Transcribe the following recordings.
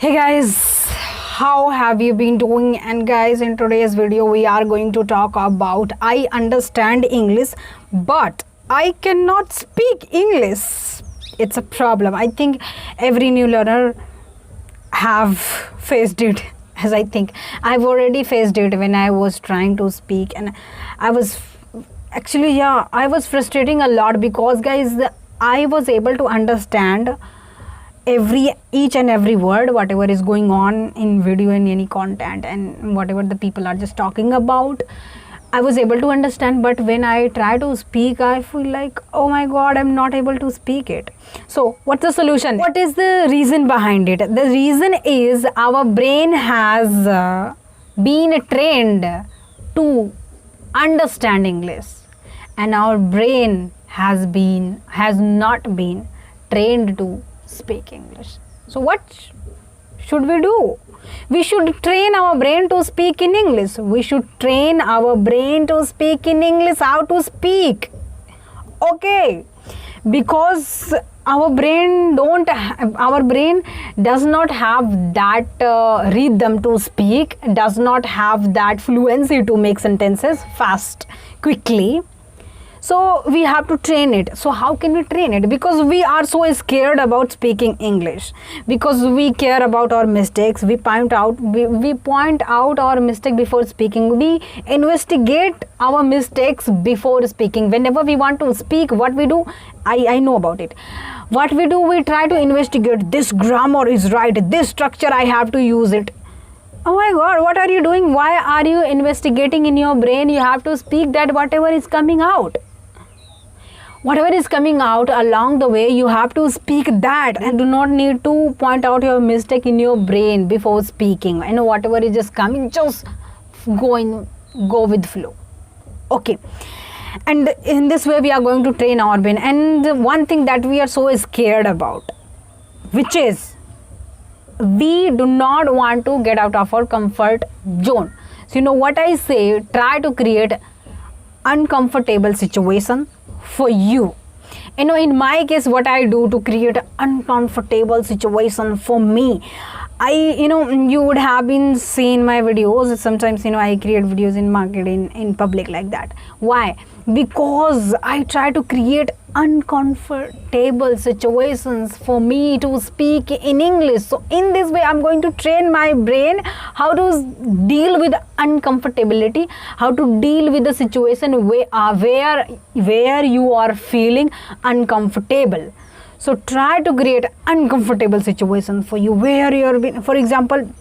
Hey guys, how have you been doing? And guys, in today's video we are going to talk about I understand English but I cannot speak English. It's a problem. I think every new learner have faced it, as I think I've already faced it when I was trying to speak, and I was I was frustrating a lot because guys, I was able to understand each and every word whatever is going on in video and any content and whatever the people are just talking about. I was able to understand, but when I try to speak I feel like, oh my god, I'm not able to speak it. So what's the solution? What is the reason behind it? The reason is our brain has been trained to understand English, and our brain has not been trained to speak English. So what should we do? We should train our brain to speak in English. We should train our brain to speak in English, how to speak. Okay, because our brain does not have that rhythm to speak, does not have that fluency to make sentences fast, quickly. So we have to train it. So how can we train it? Because we are so scared about speaking English, because we care about our mistakes. We point out our mistake before speaking. We investigate our mistakes before speaking. Whenever we want to speak, what we do, I know about it. What we do, we try to investigate. This grammar is right. This structure, I have to use it. Oh my god, what are you doing? Why are you investigating in your brain? You have to speak that whatever is coming out. Whatever is coming out along the way, you have to speak that, and do not need to point out your mistake in your brain before speaking. And whatever is just coming, just go with flow. Okay. And in this way we are going to train our brain. And one thing that we are so scared about, which is we do not want to get out of our comfort zone. So you know what I say, try to create uncomfortable situation for you. You know, in my case, what I do to create an uncomfortable situation for me, you would have been seeing my videos. Sometimes, I create videos in marketing, in public, like that. Why? Because I try to create uncomfortable situations for me to speak in English. So in this way, I'm going to train my brain how to deal with uncomfortability, how to deal with the situation where you are feeling uncomfortable. So try to create uncomfortable situation for you where you're, for example,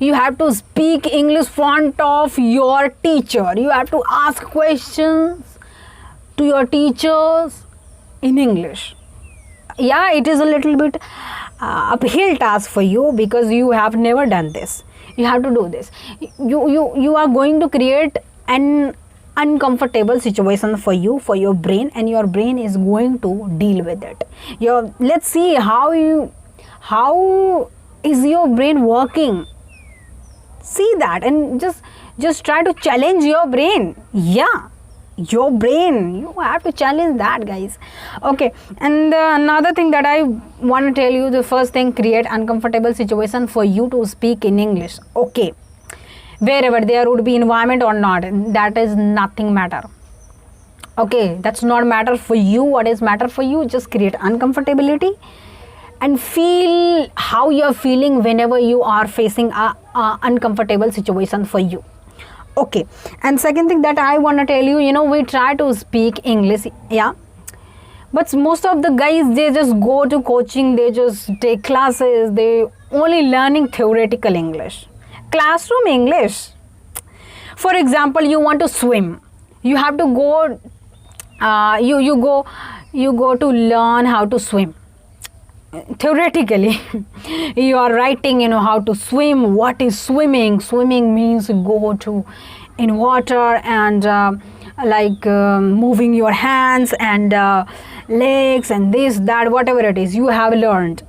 you have to speak English front of your teacher. You have to ask questions to your teachers in English. Yeah, it is a little bit uphill task for you because you have never done this. You have to do this. You are going to create an uncomfortable situation for you, for your brain, and your brain is going to deal with it. Let's see how is your brain working. See that, and just try to challenge your brain. Yeah, your brain, you have to challenge that, guys. Okay. And another thing that I want to tell you, the first thing, create uncomfortable situation for you to speak in English. Okay, wherever there would be environment or not, that is nothing matter. Okay, that's not matter for you. What is matter for you, just create uncomfortability and feel how you're feeling whenever you are facing a uncomfortable situation for you. Okay. And second thing that I want to tell you, we try to speak English, yeah, but most of the guys, they just go to coaching, they just take classes, they only learning theoretical English, classroom English. For example, you want to swim, you have to go you go to learn how to swim theoretically. You are writing, how to swim. What is swimming? Swimming means go to in water and moving your hands and legs and this, that, whatever it is you have learned.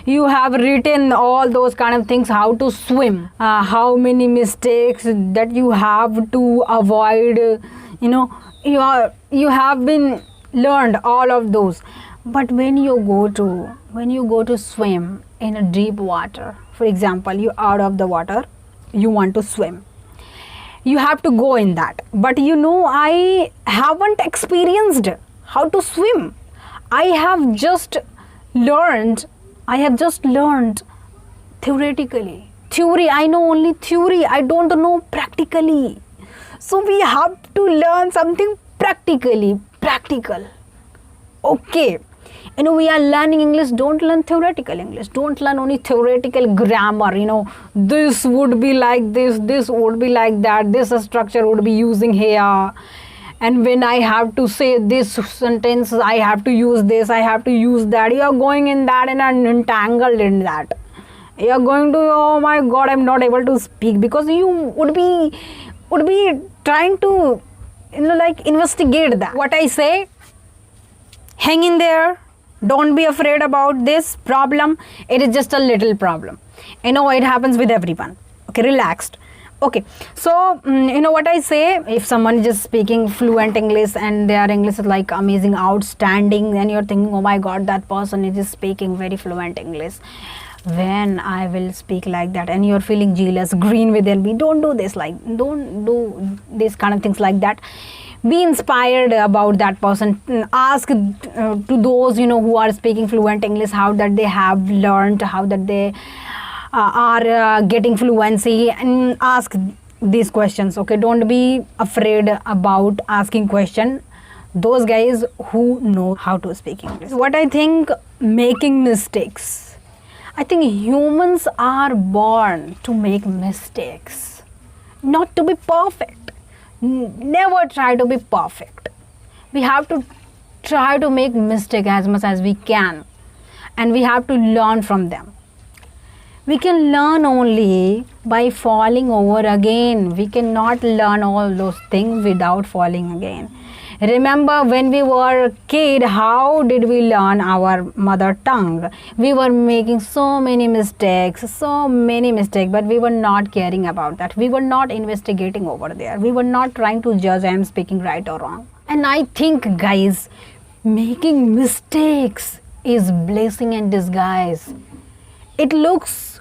You have written all those kind of things, how to swim, how many mistakes that you have to avoid. You have been learned all of those. But when you go to swim in a deep water. For example, you out of the water, you want to swim. You have to go in that. But I haven't experienced how to swim. I have just learned theoretically. Theory, I know only theory. I don't know practically. So we have to learn something practical. Okay. We are learning English. Don't learn theoretical English. Don't learn only theoretical grammar. This would be like this would be like that, this structure would be using here. And when I have to say this sentence, I have to use this, I have to use that. You are going in that and are entangled in that. You are going to, oh my God, I'm not able to speak, because you would be trying to, investigate that. What I say, hang in there. Don't be afraid about this problem. It is just a little problem. It happens with everyone. Okay, relaxed. Okay, so what I say, if someone is just speaking fluent English and their English is like amazing, outstanding, then you're thinking, oh my God, that person is just speaking very fluent English. When I will speak like that, and you're feeling jealous, green within me, don't do this, don't do these kind of things like that. Be inspired about that person. Ask to those who are speaking fluent English how that they have learned, how that they are getting fluency, and ask these questions. Okay, don't be afraid about asking question. Those guys who know how to speak English. What I think, making mistakes. I think humans are born to make mistakes, not to be perfect. Never try to be perfect. We have to try to make mistake as much as we can, and we have to learn from them. We can learn only by falling over again. We cannot learn all those things without falling again. Remember when we were a kid, how did we learn our mother tongue? We were making so many mistakes, but we were not caring about that. We were not investigating over there. We were not trying to judge I am speaking right or wrong. And I think, guys, making mistakes is blessing in disguise. It looks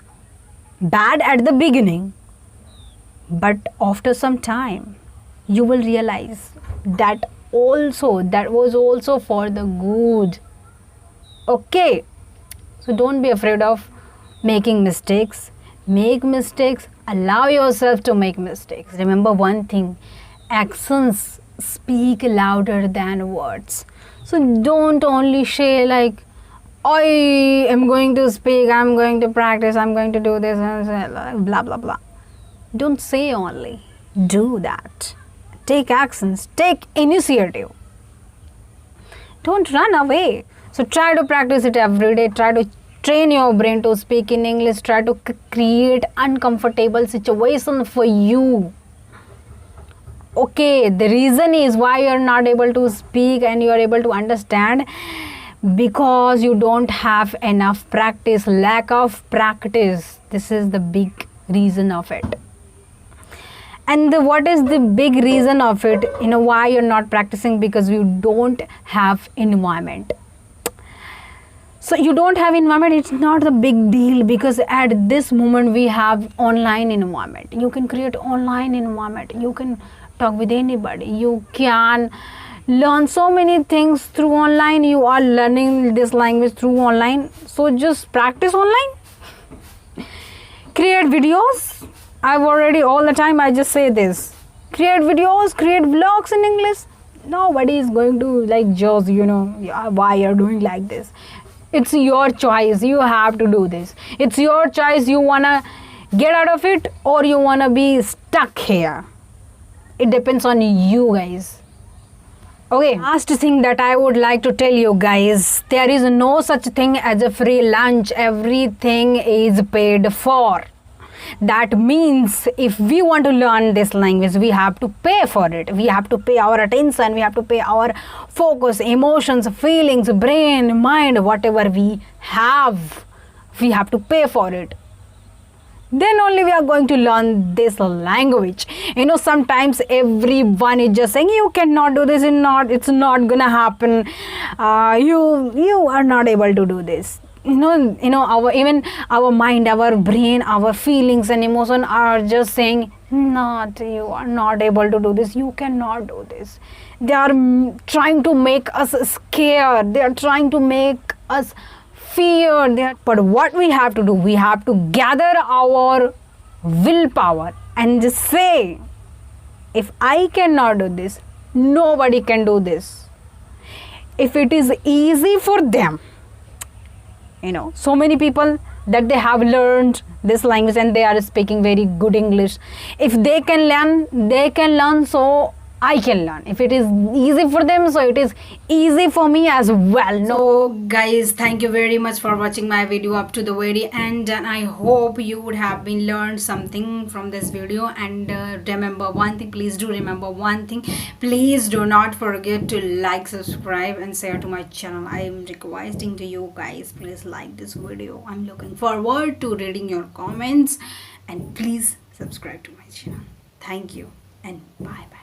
bad at the beginning, but after some time, you will realize that was also for the good. Okay, so don't be afraid of making mistakes. Make mistakes. Allow yourself to make mistakes. Remember one thing, actions speak louder than words. So don't only say like, I am going to speak, I'm going to practice, I'm going to do this, blah blah blah. Don't say only, do that. Take actions, take initiative. Don't run away. So try to practice it every day. Try to train your brain to speak in English. Try to create uncomfortable situation for you. Okay, the reason is why you're not able to speak and you're able to understand, because you don't have enough practice, lack of practice. This is the big reason of it. And what is the big reason of it? Why you're not practicing? Because you don't have environment. So you don't have environment, it's not the big deal, because at this moment we have online environment. You can create online environment. You can talk with anybody. You can learn so many things through online. You are learning this language through online. So just practice online. Create videos. I've already all the time I just say this. Create videos, create vlogs in English. Nobody is going to judge why you're doing like this. It's your choice. You have to do this. It's your choice. You wanna get out of it or you wanna be stuck here. It depends on you guys. Okay, last thing that I would like to tell you guys, there is no such thing as a free lunch. Everything is paid for. That means if we want to learn this language, we have to pay for it. We have to pay our attention. We have to pay our focus, emotions, feelings, brain, mind, whatever we have. We have to pay for it. Then only we are going to learn this language. Sometimes everyone is just saying, you cannot do this, it's not gonna happen. You are not able to do this. our, even our mind, our brain, our feelings and emotion are just saying, not, you are not able to do this, you cannot do this. They are trying to make us scared, they are trying to make us fear. But what we have to do, we have to gather our willpower and just say, if I cannot do this, nobody can do this. If it is easy for them, so many people that they have learned this language and they are speaking very good English. If they can learn, so I can learn. If it is easy for them, so it is easy for me as well. So guys, thank you very much for watching my video up to the very end, and I hope you would have been learned something from this video. And remember one thing, please do remember one thing, please do not forget to like, subscribe and share to my channel. I am requesting to you guys, please like this video. I'm looking forward to reading your comments, and please subscribe to my channel. Thank you and bye bye.